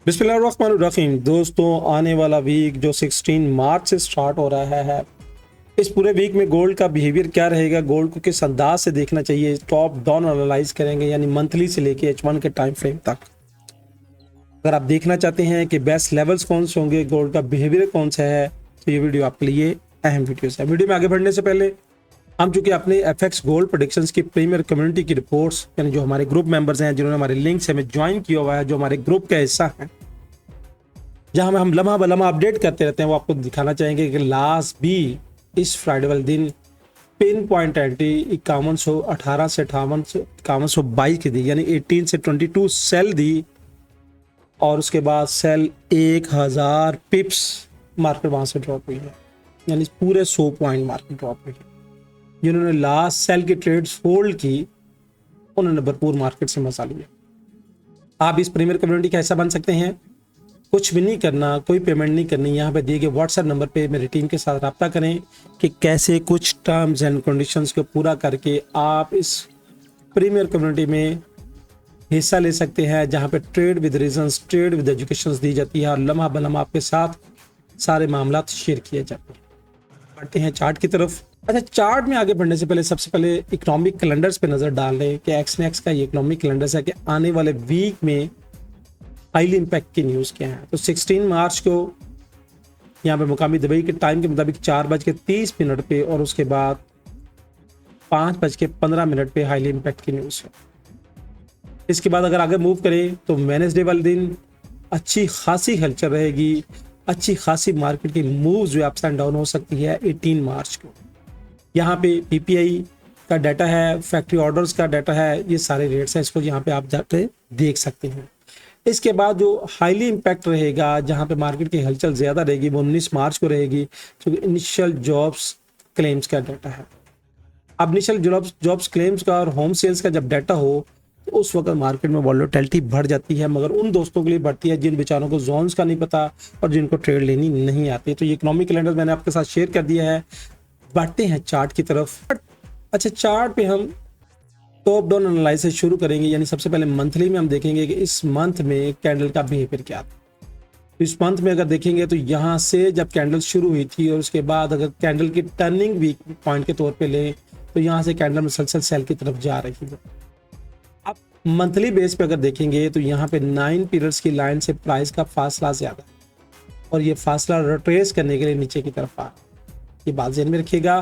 बिस्मिल्लाहिर्रहमानिर्रहीम। दोस्तों, आने वाला वीक जो 16 मार्च से स्टार्ट हो रहा है, इस पूरे वीक में गोल्ड का बिहेवियर क्या रहेगा, गोल्ड को किस अंदाज से देखना चाहिए, टॉप डाउन एनालाइज करेंगे, यानी मंथली से लेके H1 के टाइम फ्रेम तक। अगर आप देखना चाहते हैं कि बेस्ट लेवल्स कौन से होंगे, गोल्ड का बिहेवियर कौन सा है, तो ये वीडियो आपके लिए अहम वीडियो है। वीडियो में आगे बढ़ने से पहले हम चूंकि अपने FX गोल्ड प्रेडिक्शंस की प्रीमियर कम्युनिटी की रिपोर्ट्स, यानी जो हमारे ग्रुप मेंबर्स हैं, जिन्होंने हमारे लिंक से हमें ज्वाइन किया हुआ है, जो हमारे ग्रुप का हिस्सा है, जहां में हम लम्हा ब लम्हा अपडेट करते रहते हैं, वो आपको दिखाना चाहेंगे कि लास्ट भी इस फ्राइडे वाले दिन पिन पॉइंट एंट्री 5118 से 5122 की दी, यानी 18 से 22 सेल दी, और उसके बाद सेल 1000 पिप्स मार्केट वहां से ड्रॉप हुई है, यानी पूरे 100 पॉइंट मार्केट ड्रॉप हुई है। जिन्होंने लास्ट सेल की ट्रेड्स होल्ड की, उन्होंने भरपूर मार्केट से मजा लिया। आप इस प्रीमियर कम्युनिटी का हिस्सा बन सकते हैं। कुछ भी नहीं करना, कोई पेमेंट नहीं करनी, यहाँ पे दिए गए व्हाट्सएप नंबर पे मेरी टीम के साथ रब्ता करें कि कैसे कुछ टर्म्स एंड कंडीशंस को पूरा करके आप इस प्रीमियर कम्युनिटी में हिस्सा ले सकते हैं, जहाँ पे trade with reasons, trade with education दी जाती है, और लम्हा ब लम्हा आपके साथ सारे मामला शेयर किए जाते हैं। बढ़ते हैं चार्ट की तरफ। अच्छा, चार्ट में आगे बढ़ने से पहले सबसे पहले इकोनॉमिक कैलेंडर्स पे नजर डाल रहे हैं कि एक्सनेक्स का ये इकोनॉमिक कैलेंडर्स है कि आने वाले वीक में हाईली इम्पैक्ट की न्यूज़ क्या है। तो 16 मार्च को यहाँ पे मुकामी दुबई के टाइम के मुताबिक 4:30 पे और उसके बाद 5:15 पे हाईली इम्पैक्ट की न्यूज़ है। इसके बाद अगर आगे मूव करें तो वेडनेसडे वाले दिन अच्छी खासी हलचल रहेगी, अच्छी खासी मार्केट की मूव्स जो अप्स एंड डाउन हो सकती है 18 मार्च को। यहाँ पे PPI का डाटा है, फैक्ट्री ऑर्डर्स का डाटा है, ये सारे रेट्स हैं, इसको यहाँ पे आप जाके देख सकते हैं। इसके बाद जो हाईली इम्पैक्ट रहेगा, जहाँ पे मार्केट की हलचल ज़्यादा रहेगी, वो 19 मार्च को रहेगी, क्योंकि इनिशियल जॉब्स क्लेम्स का डाटा है। अब इनिशियल जॉब्स क्लेम्स का और होम सेल्स का जब डाटा हो, तो उस वक्त मार्केट में वॉलेटिलिटी बढ़ जाती है, मगर उन दोस्तों के लिए बढ़ती है जिन बेचारों को जोन्स का नहीं पता और जिनको ट्रेड लेनी नहीं आती। तो ये इकोनॉमिक कैलेंडर मैंने आपके साथ शेयर कर दिया है। बढ़ते हैं चार्ट की तरफ। अच्छा, चार्ट पे हम टॉप डाउन एनालिसिस शुरू करेंगे, यानी सबसे पहले मंथली में हम देखेंगे कि इस मंथ में कैंडल का बिहेवियर क्या था। इस मंथ में अगर देखेंगे तो यहाँ से जब कैंडल शुरू हुई थी और उसके बाद अगर कैंडल की टर्निंग वीक पॉइंट के तौर पे लें तो यहाँ से कैंडल मुसलसल सेल की तरफ जा रही है। अब मंथली बेस पे अगर देखेंगे तो यहाँ पे 9 पीरियड्स की लाइन से प्राइस का फासला ज्यादा है, और ये फासला रिट्रेस करने के लिए नीचे की तरफ आ रहा है। ये बात ध्यान में रखिएगा,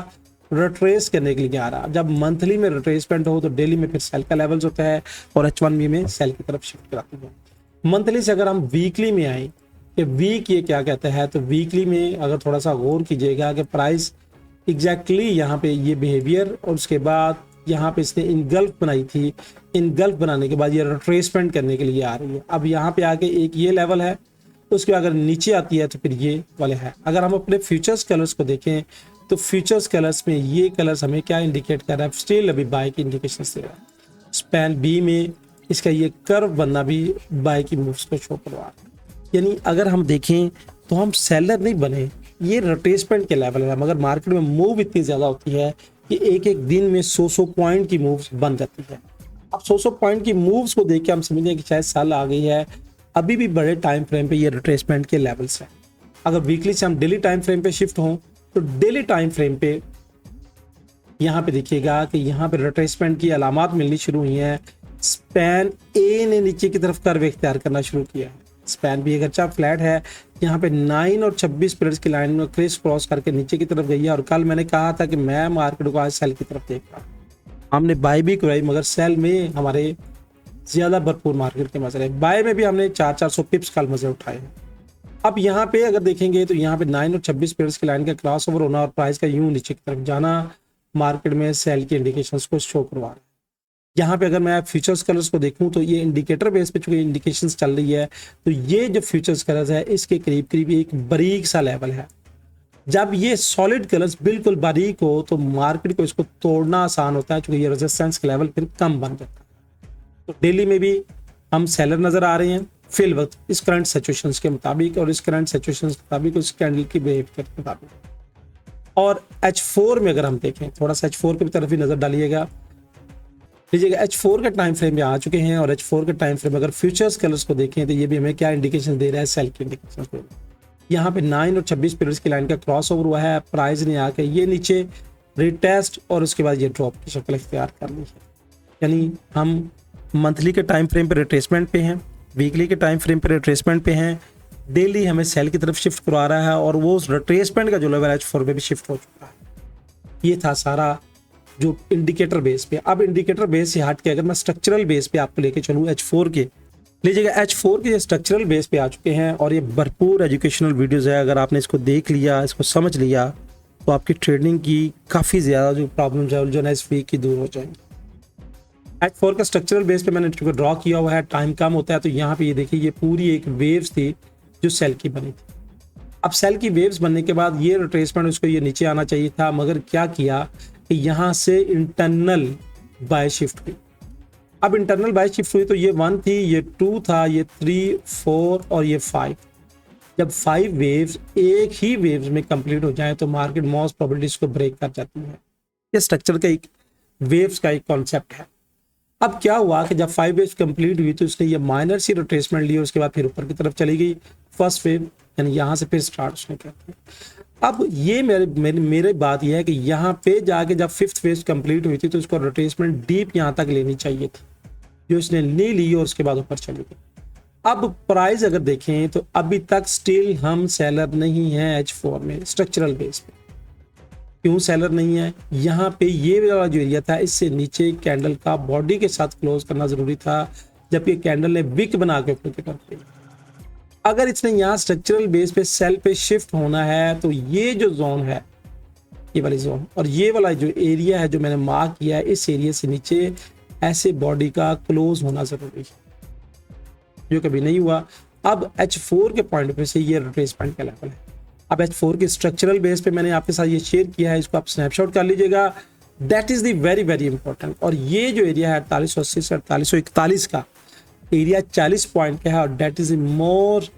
रिट्रेस करने के लिए आ रहा है। जब मंथली में रिट्रेसमेंट हो तो डेली में फिर सेल का लेवल्स होता है और H1B में सेल की तरफ शिफ्ट कराती है। मंथली से अगर हम वीकली में आए कि वीक ये क्या कहता है, तो वीकली में अगर थोड़ा सा गौर कीजिएगा कि प्राइस एग्जैक्टली यहाँ पे ये बिहेवियर, और उसके बाद यहाँ पे इसने इनगल्फ बनाई थी, इनगल्फ बनाने के बाद ये रिट्रेसमेंट करने के लिए आ रही है। अब यहाँ पे आके एक ये लेवल है, उसके अगर नीचे आती है तो फिर ये वाले है। अगर हम अपने फ्यूचर्स कलर्स को देखें तो फ्यूचर्स कलर्स में ये कलर्स हमें क्या इंडिकेट कर रहा है, स्टिल अभी बाय की इंडिकेशन दे रहा है। स्पैन बी में इसका ये कर्व बनना भी बाय की मूव्स को शो करवा रहा है। यानी अगर हम देखें तो हम सेलर नहीं बने, ये रिट्रेसमेंट के लेवल है, मगर मार्केट में मूव इतनी ज़्यादा होती है कि एक एक दिन में 100 पॉइंट की मूव्स बन जाती है। अब 100 पॉइंट की मूव्स को देख के हम समझें कि शायद साल आ गई है, अभी भी बड़े टाइम फ्रेम पे ये रिट्रेसमेंट के लेवल्स हैं। अगर वीकली से हम डेली टाइम फ्रेम पे शिफ्ट हों तो डेली टाइम फ्रेम पे यहाँ पे देखिएगा कि यहाँ पे रिट्रेसमेंट की अलामात मिलनी शुरू हुई हैं। स्पैन ए ने नीचे की तरफ कर्व इख्तियार करना शुरू किया है। स्पैन भी अगर अच्छा फ्लैट है, यहाँ पे 9 और 26 पीरियड्स की लाइन में क्रिस क्रॉस करके नीचे की तरफ गई है, और कल मैंने कहा था कि मैं मार्केट को आज सेल की तरफ देख रहा हूँ। हमने बाय भी कराई, मगर सेल में हमारे ज्यादा भरपूर मार्केट के मजे रहे। बाय में भी हमने 400 पिप्स कल मजे उठाए हैं। अब यहाँ पे अगर देखेंगे तो यहाँ पे 9 और 26 पीरियड्स की लाइन का क्रॉस ओवर होना और प्राइस का यूं नीचे की तरफ जाना मार्केट में सेल की इंडिकेशंस को शो करवा रहा है। यहाँ पे अगर मैं फ्यूचर्स कलर्स को देखूं तो ये इंडिकेटर बेस पे चूंकि इंडिकेशंस चल रही है, तो ये जो फ्यूचर्स कलर्स है इसके करीब करीब एक बारीक सा लेवल है। जब ये सॉलिड कलर्स बिल्कुल बारीक हो तो मार्केट को इसको तोड़ना आसान होता है, क्योंकि ये रेजिस्टेंस का लेवल फिर कम बन जाता है। तो डेली में भी हम सेलर नजर आ रहे हैं फिल वक्त इस करंट सिचुएशंस के मुताबिक, और इस करंट सिचुएशंस के मुताबिक उस कैंडल की बिहेवियर के मुताबिक। और H4 में अगर हम देखें, थोड़ा सा H4 की तरफ भी नजर डालिएगा, लीजिएगा H4 के टाइम फ्रेम में आ चुके हैं और H4 के टाइम फ्रेम अगर फ्यूचर्स कलर्स को देखें तो ये भी हमें क्या इंडिकेशन दे रहा है, सेल की इंडिकेशन दे रहा है। यहाँ पे 9 और 26 पीरियड्स की लाइन का क्रॉस ओवर हुआ है, प्राइस ने आके ये नीचे रिटेस्ट और उसके बाद ये ड्रॉप की शक्ल इख्तियार कर ली है। यानी हम मंथली के टाइम फ्रेम पे रिट्रेसमेंट पे हैं, वीकली के टाइम फ्रेम पे रिट्रेसमेंट पे हैं, डेली हमें सेल की तरफ शिफ्ट करवा रहा है और वो उस रिट्रेसमेंट का जो लेवल H4 पे भी शिफ्ट हो चुका है। ये था सारा जो इंडिकेटर बेस पे। अब इंडिकेटर बेस से हट के अगर मैं स्ट्रक्चरल बेस पे आपको लेके चलूँ H4 के, लीजिएगा H4 के स्ट्रक्चरल बेस पे आ चुके हैं और ये भरपूर एजुकेशनल वीडियोस है। अगर आपने इसको देख लिया, इसको समझ लिया तो आपकी ट्रेडिंग की काफ़ी ज़्यादा जो प्रॉब्लम्स है जो है इस वीक की दूर हो जाएंगी। H4 का स्ट्रक्चरल बेस पे मैंने चूंकि ड्रॉ किया हुआ है, टाइम कम होता है तो यहाँ पे ये देखिए ये पूरी एक वेव्स थी जो सेल की बनी थी। अब सेल की वेव्स बनने के बाद ये रिट्रेसमेंट उसको ये नीचे आना चाहिए था, मगर क्या किया कि यहाँ से इंटरनल बाय शिफ्ट हुई। अब इंटरनल बाय शिफ्ट हुई तो ये 1 थी, ये 2 था, ये 3, 4 और ये 5। जब 5 वेव्स एक ही वेव्स में कंप्लीट हो जाए तो मार्केट मोस्ट प्रोबेबिलिटीज को ब्रेक कर जाती है। ये स्ट्रक्चर का एक वेव्स का एक कॉन्सेप्ट है। अब क्या हुआ कि जब 5 वेव्स कंप्लीट हुई तो उसने ये माइनर सी रिट्रेसमेंट ली और उसके बाद फिर ऊपर की तरफ चली गई फर्स्ट वेव, यानी यहाँ से फिर स्टार्ट उसने किया। अब ये मेरे बात यह है कि यहाँ पे जाके जब 5th वेव कंप्लीट हुई थी तो उसको रिट्रेसमेंट डीप यहाँ तक लेनी चाहिए थी, जो इसने ले ली और उसके बाद ऊपर चली गई। अब प्राइस अगर देखें तो अभी तक स्टिल हम सेलर नहीं है H4 में स्ट्रक्चरल बेस पे। क्यों सेलर नहीं है? यहाँ पे ये वाला जो एरिया था इससे नीचे कैंडल का बॉडी के साथ क्लोज करना जरूरी था, जबकि कैंडल ने विक बना के ऊपर की तरफ गई। अगर इसने यहाँ स्ट्रक्चरल बेस पे सेल पे शिफ्ट होना है तो ये जो जोन है, ये वाली जोन और ये वाला जो एरिया है जो मैंने मार्क किया है, इस एरिया से नीचे ऐसे बॉडी का क्लोज होना जरूरी है, जो कभी नहीं हुआ। अब H4 के पॉइंट पे से ये रिट्रेसमेंट का लेवल है। अब H4 के स्ट्रक्चरल बेस पे मैंने आपके साथ ये शेयर किया है, इसको आप स्नैपशॉट कर लीजिएगा। That is the very very important. और ये जो एरिया है 4880 से 4841 का एरिया 40 पॉइंट का है और that is more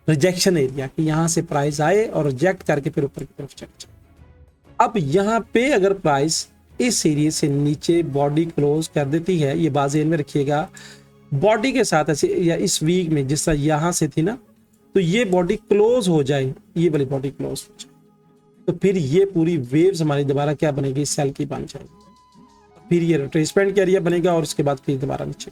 rejection area कि यहाँ से प्राइस आए और रिजेक्ट करके फिर ऊपर की तरफ चले जाए। अब यहाँ पे अगर प्राइस इस एरिया से नीचे बॉडी क्लोज कर देती है, ये बात ज़हन में रखिएगा, बॉडी के साथ ऐसे या इस वीक में जिस तरह यहाँ से थी ना, तो ये बॉडी क्लोज हो जाए, ये वाली बॉडी क्लोज हो जाए तो फिर ये पूरी वेव्स हमारी दोबारा क्या बनेगी, सेल की बन जाएगी। फिर ये रिट्रेसमेंट का एरिया बनेगा और उसके बाद फिर दोबारा नीचे।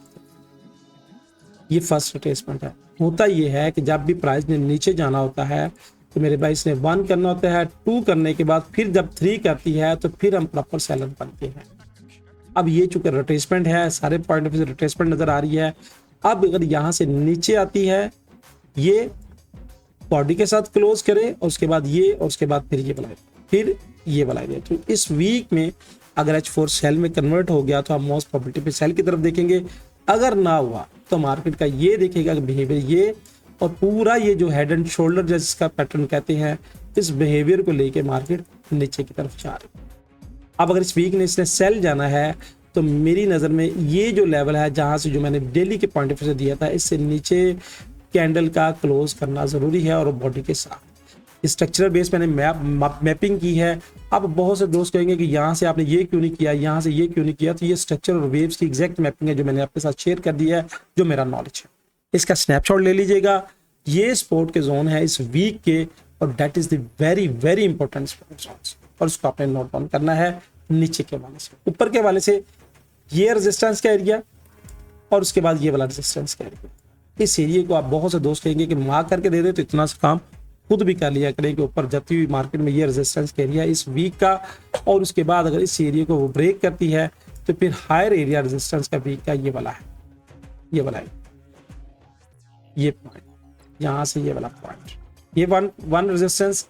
ये फर्स्ट रिट्रेसमेंट है। होता ये है कि जब भी प्राइस ने नीचे जाना होता है तो मेरे भाई इसने 1 करना होता है, 2 करने के बाद फिर जब 3 करती है तो फिर हम प्रॉपर सेलर बनते हैं। अब ये चूंकि रिट्रेसमेंट है, सारे पॉइंट ऑफ व्यू से रिट्रेसमेंट नजर आ रही है। अब अगर यहाँ से नीचे आती है, ये बॉडी के साथ क्लोज करे और उसके बाद ये और उसके बाद फिर ये बनाए, फिर ये बनाए। तो इस वीक में अगर H4 सेल में कन्वर्ट हो गया तो हम मोस्ट प्रोबेबिलिटी पे सेल की तरफ देखेंगे। अगर ना हुआ तो मार्केट का ये देखेगा कि बिहेवियर ये और पूरा ये जो हेड एंड शोल्डर जिसका पैटर्न कहते हैं, इस बिहेवियर को लेके मार्केट नीचे की तरफ जा रही है। अब अगर इस वीक ने इसने सेल जाना है तो मेरी नज़र में ये जो लेवल है जहाँ से जो मैंने डेली के पॉइंट ऑफ व्यू से दिया था, इससे नीचे कैंडल का क्लोज करना ज़रूरी है और बॉडी के साथ स्ट्रक्चरल बेस मैंने मैपिंग की है। अब बहुत से दोस्त कहेंगे कि यहाँ से आपने ये क्यों नहीं किया, यहाँ से ये क्यों नहीं किया, तो ये स्ट्रक्चर और वेव्स की एग्जैक्ट मैपिंग है जो मैंने आपके साथ शेयर कर दिया है, जो मेरा नॉलेज है। इसका स्नैपशॉट ले लीजिएगा। ये सपोर्ट के जोन है इस वीक के और that is the very very important support zones, और उसको आपने नोट डाउन करना है। नीचे के वाले से ऊपर के वाले से ये रेजिस्टेंस का एरिया और उसके बाद ये वाला रेजिस्टेंस का एरिया। इस एरिया को आप बहुत से दोस्त कहेंगे कि मार्क करके दे दे, तो इतना सा काम खुद भी कर लिया करें कि ऊपर जाती हुई मार्केट में ये रेजिस्टेंस का एरिया इस वीक का, और उसके बाद अगर इस एरिया को वो ब्रेक करती है तो फिर हायर एरिया रेजिस्टेंस का वीक का ये वाला है, ये वाला है, ये पॉइंट यहाँ से ये वाला पॉइंट, ये वन रेजिस्टेंस,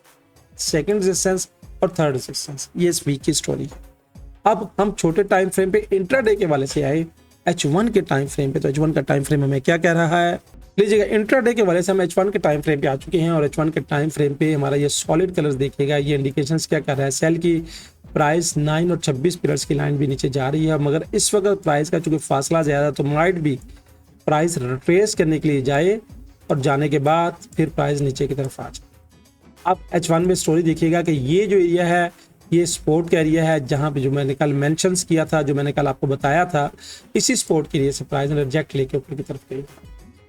सेकंड रेजिस्टेंस और थर्ड रेजिस्टेंस, ये इस वीक की स्टोरी है। अब हम छोटे टाइम फ्रेम पे इंट्राडे के वाले से आए H1 के टाइम फ्रेम पे, तो H1 का टाइम फ्रेम हमें क्या कह रहा है, लीजिएगा इंट्राडे के वाले से हम H1 के टाइम फ्रेम पे आ चुके हैं और H1 के टाइम फ्रेम पे हमारा ये सॉलिड कलर्स देखिएगा, ये इंडिकेशंस क्या कर रहा है, सेल की प्राइस 9 और 26 पीरियड्स की लाइन भी नीचे जा रही है, मगर इस वक्त प्राइस का चूंकि फासला ज़्यादा तो माइट भी प्राइस रिट्रेस करने के लिए जाए और जाने के बाद फिर प्राइस नीचे की तरफ आ जाए। अब H1 में स्टोरी देखिएगा कि ये जो एरिया है ये सपोर्ट का एरिया है जहां पे जो मैंने कल मेंशंस किया था, जो मैंने कल आपको बताया था, इसी सपोर्ट के लिए से प्राइस ने रिजेक्ट लेके ऊपर की तरफ गई।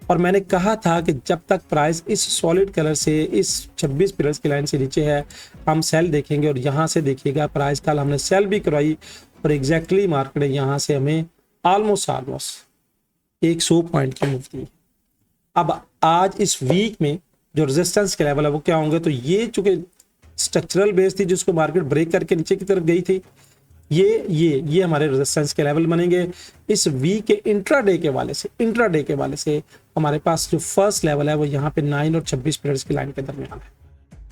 और मैंने कहा था कि जब तक प्राइस इस सॉलिड कलर से, इस 26 पिलर्स की लाइन से नीचे है, हम सेल देखेंगे। और यहाँ से देखिएगा प्राइस कल हमने सेल भी करवाई और एग्जैक्टली मार्केट ने यहाँ से हमें ऑलमोस्ट 100 पॉइंट की मूव दी। अब आज इस वीक में जो रेजिस्टेंस के लेवल है वो क्या होंगे, तो ये चूंकि स्ट्रक्चरल बेस थी जिसको मार्केट ब्रेक करके नीचे की तरफ गई थी, ये हमारे रेजिस्टेंस के लेवल बनेंगे। इस वीक के इंट्राडे के वाले से हमारे पास जो फर्स्ट लेवल है वो यहाँ पे 9 और 26 पिलर्स की लाइन के दरमियान है,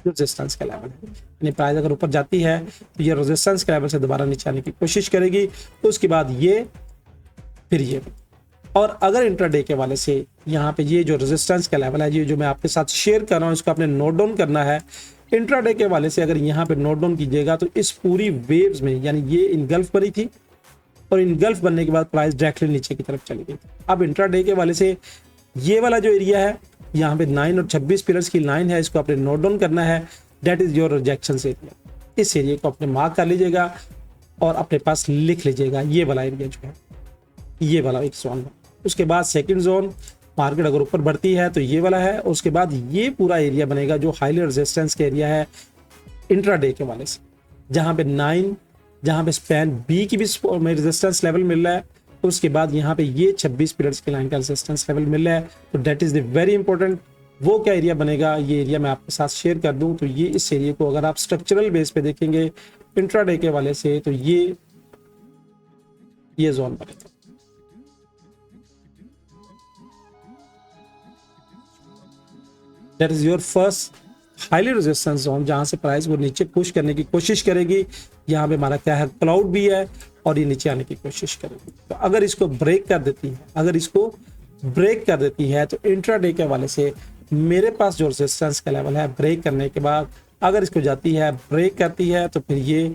जो रेजिस्टेंस का लेवल है। यानी प्राइस अगर ऊपर जाती है तो ये रेजिस्टेंस के लेवल से दोबारा नीचे आने की कोशिश करेगी, उसके बाद ये, फिर ये। और अगर इंट्राडे के वाले से यहाँ पे ये जो रेजिस्टेंस का लेवल है, ये जो मैं आपके साथ शेयर कर रहा हूँ, इसको आपने नोट डाउन करना है। इंट्राडे के वाले से अगर यहाँ पे नोट डाउन कीजिएगा तो इस पूरी वेव्स में, यानी ये इनगल्फ बनी थी और इनगल्फ बनने के बाद प्राइस डायरेक्टली नीचे की तरफ चली गई। अब इंट्राडे के वाले से ये वाला जो एरिया है, यहाँ पे 9 और 26 पिलर्स की लाइन है, इसको आपने नोट डाउन करना है। That is your rejection area. इस एरिया को अपने मार्क कर लीजिएगा और अपने पास लिख लीजिएगा, ये वाला एरिया जो है, ये वाला एक जोन है। उसके बाद सेकंड जोन, मार्केट अगर ऊपर बढ़ती है तो ये वाला है। उसके बाद ये पूरा एरिया बनेगा जो हाईली रेजिस्टेंस के एरिया है इंट्राडे के वाले से, जहाँ पे 9, जहाँ पे स्पैन बी की भी में रेजिस्टेंस लेवल मिल रहा है। उसके बाद यहाँ पे ये 26 पिलर्स की लाइन का रेजिस्टेंस लेवल मिल रहा है। तो that is the very important. वो क्या एरिया बनेगा, ये एरिया मैं आपके साथ शेयर कर दूं। तो ये इस एरिया को अगर आप स्ट्रक्चरल बेस पे देखेंगे इंट्राडे के वाले से, तो ये जोन बनेगा। That is your first highly resistance zone, जहां से प्राइस वो नीचे पुश करने की कोशिश करेगी। यहाँ पे हमारा क्या है, क्लाउड भी है और ये नीचे आने की कोशिश करेगी। तो अगर इसको ब्रेक कर देती है, तो इंट्राडे के वाले से मेरे पास जो रेजिस्टेंस का लेवल है, ब्रेक करने के बाद अगर इसको जाती है, ब्रेक करती है, तो फिर ये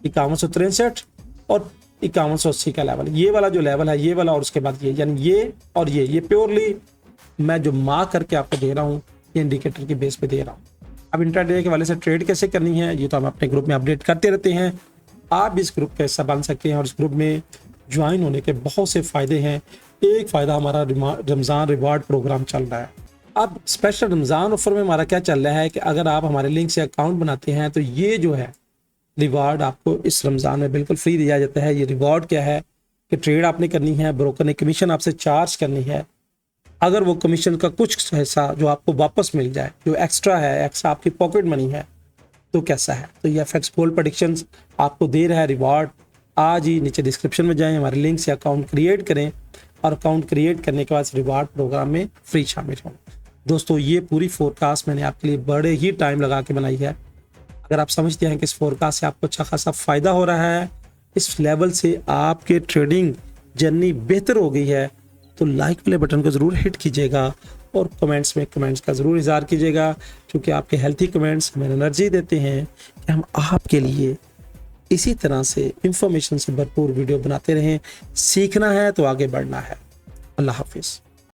5163 और 5180 का लेवल, ये वाला जो लेवल है, ये वाला, और उसके बाद ये, यानी ये और ये प्योरली मैं जो मार्क करके आपको दे रहा हूँ, ये इंडिकेटर के बेस पे दे रहा हूँ। अब इंट्राडे के वाले से ट्रेड कैसे करनी है, ये तो हम अपने ग्रुप में अपडेट करते रहते हैं। आप भी इस ग्रुप का हिस्सा बन सकते हैं और इस ग्रुप में ज्वाइन होने के बहुत से फायदे हैं। एक फ़ायदा, हमारा रमज़ान रिवार्ड प्रोग्राम चल रहा है। अब स्पेशल रमज़ान ऑफर में हमारा क्या चल रहा है कि अगर आप हमारे लिंक से अकाउंट बनाते हैं तो ये जो है रिवार्ड आपको इस रमज़ान में बिल्कुल फ्री दिया जाता है। ये रिवार्ड क्या है कि ट्रेड आपने करनी है, ब्रोकर ने कमीशन आपसे चार्ज करनी है। अगर वो कमीशन का कुछ हिस्सा जो आपको वापस मिल जाए, जो एक्स्ट्रा है, एक्स्ट्रा आपकी पॉकेट मनी है, तो कैसा है। तो ये FX गोल्ड प्रेडिक्शंस आपको दे रहा है रिवार्ड। आज ही नीचे डिस्क्रिप्शन में जाएं, हमारे लिंक से अकाउंट क्रिएट करें और अकाउंट क्रिएट करने के बाद रिवार्ड प्रोग्राम में फ्री शामिल हों। दोस्तों, ये पूरी फोरकास्ट मैंने आपके लिए बड़े ही टाइम लगा के बनाई है। अगर आप समझते हैं कि इस फोरकास्ट से आपको अच्छा खासा फ़ायदा हो रहा है, इस लेवल से आपके ट्रेडिंग जर्नी बेहतर हो गई है, तो लाइक वाले बटन को ज़रूर हिट कीजिएगा और कमेंट्स में कमेंट्स का ज़रूर इज़हार कीजिएगा, क्योंकि आपके हेल्थी कमेंट्स हमें एनर्जी देते हैं कि हम आपके लिए इसी तरह से इंफॉर्मेशन से भरपूर वीडियो बनाते रहें। सीखना है तो आगे बढ़ना है। अल्लाह हाफिज़।